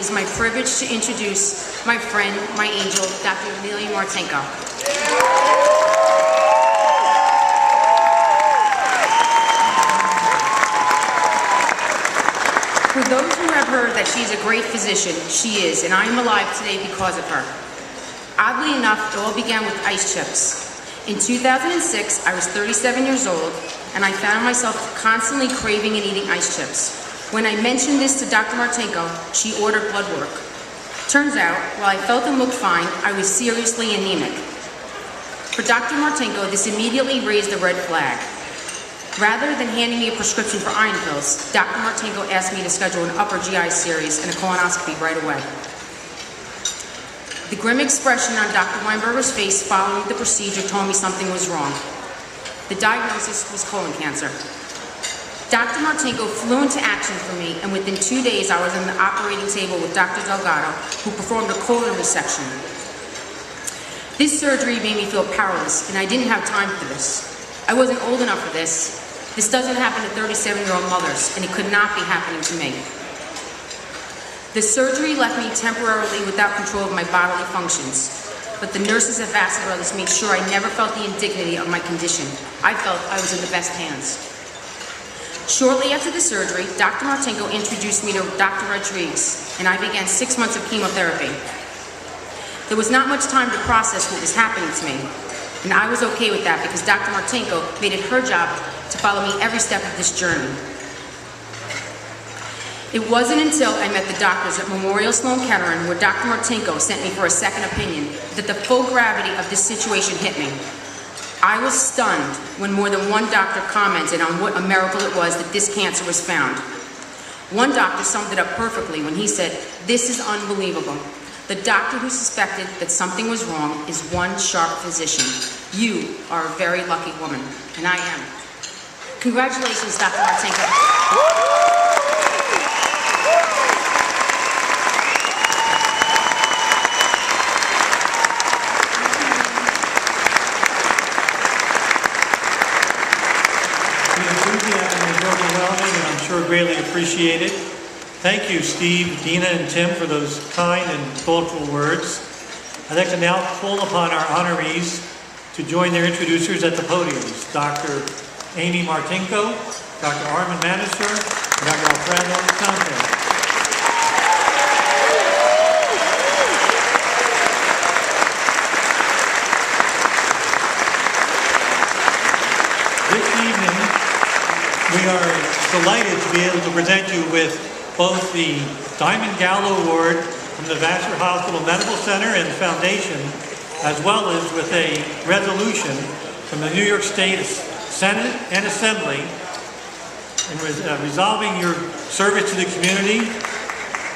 it is my privilege to introduce my friend, my angel, Dr. Martinko. For those who have heard that she is a great physician, she is, and I am alive today because of her. Oddly enough, it all began with ice chips. In 2006, I was 37 years old, and I found myself constantly craving and eating ice chips. When I mentioned this to Dr. Martinko, she ordered blood work. Turns out, while I felt and looked fine, I was seriously anemic. For Dr. Martinko, this immediately raised a red flag. Rather than handing me a prescription for iron pills, Dr. Martinko asked me to schedule an upper GI series and a colonoscopy right away. The grim expression on Dr. Weinberger's face following the procedure told me something was wrong. The diagnosis was colon cancer. Dr. Martinko flew into action for me, and within 2 days I was on the operating table with Dr. Delgado, who performed a colon resection. This surgery made me feel powerless, and I didn't have time for this. I wasn't old enough for this. This doesn't happen to 37-year-old mothers, and it could not be happening to me. The surgery left me temporarily without control of my bodily functions, but the nurses at Vassar Brothers made sure I never felt the indignity of my condition. I felt I was in the best hands. Shortly after the surgery, Dr. Martinko introduced me to Dr. Rodriguez, and I began 6 months of chemotherapy. There was not much time to process what was happening to me, and I was okay with that because Dr. Martinko made it her job to follow me every step of this journey. It wasn't until I met the doctors at Memorial Sloan Kettering, where Dr. Martinko sent me for a second opinion, that the full gravity of this situation hit me. I was stunned when more than one doctor commented on what a miracle it was that this cancer was found. One doctor summed it up perfectly when he said, "This is unbelievable. The doctor who suspected that something was wrong is one sharp physician. You are a very lucky woman," and I am. Congratulations, Dr. Martinko. Greatly appreciated. Thank you, Steve, Dina, and Tim, for those kind and thoughtful words. I'd like to now call upon our honorees to join their introducers at the podiums. Dr. Amy Martinko, Dr. Armin Manisher, and Dr. Alfredo Sante. This evening, we are delighted to be able to present you with both the Diamond Gala Award from the Vassar Hospital Medical Center and Foundation, as well as with a resolution from the New York State Senate and Assembly in resolving your service to the community,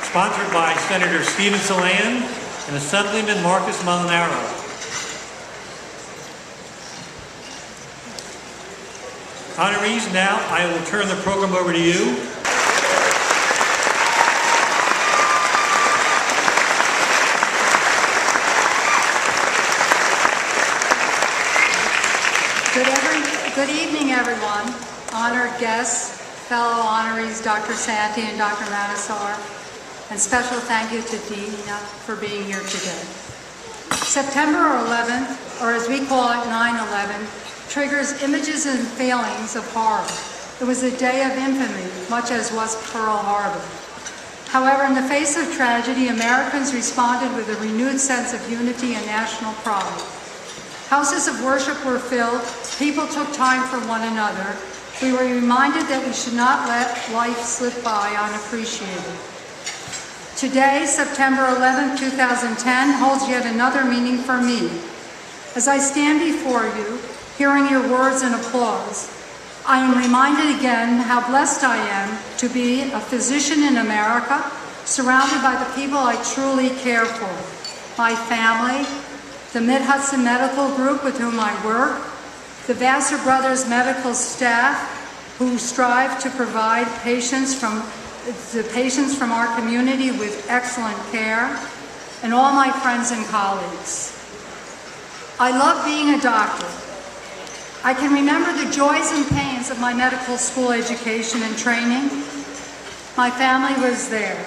sponsored by Senator Stephen Salan and Assemblyman Marcus Molinaro. Honorees, now I will turn the program over to you. Good evening, everyone. Honored guests, fellow honorees, Dr. Santi and Dr. Manasar, and special thank you to Dina for being here today. September 11th, or as we call it, 9/11, triggers images and feelings of horror. It was a day of infamy, much as was Pearl Harbor. However, in the face of tragedy, Americans responded with a renewed sense of unity and national pride. Houses of worship were filled, people took time for one another. We were reminded that we should not let life slip by unappreciated. Today, September 11, 2010, holds yet another meaning for me. As I stand before you, hearing your words and applause, I am reminded again how blessed I am to be a physician in America, surrounded by the people I truly care for. My family, the Mid-Hudson Medical Group with whom I work, the Vassar Brothers medical staff who strive to provide the patients from our community with excellent care, and all my friends and colleagues. I love being a doctor. I can remember the joys and pains of my medical school education and training. My family was there.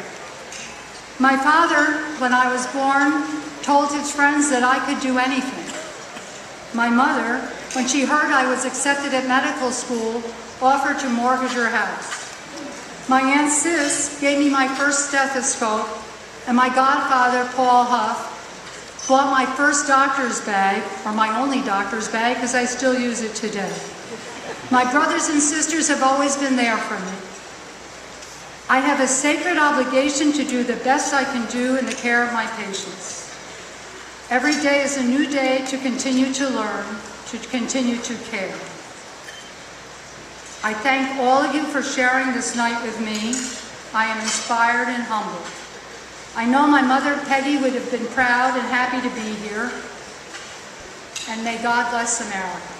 My father, when I was born, told his friends that I could do anything. My mother, when she heard I was accepted at medical school, offered to mortgage her house. My Aunt Sis gave me my first stethoscope, and my godfather, Paul Huff, bought my first doctor's bag, or my only doctor's bag, because I still use it today. My brothers and sisters have always been there for me. I have a sacred obligation to do the best I can do in the care of my patients. Every day is a new day to continue to learn, to continue to care. I thank all of you for sharing this night with me. I am inspired and humbled. I know my mother, Peggy, would have been proud and happy to be here. And may God bless America.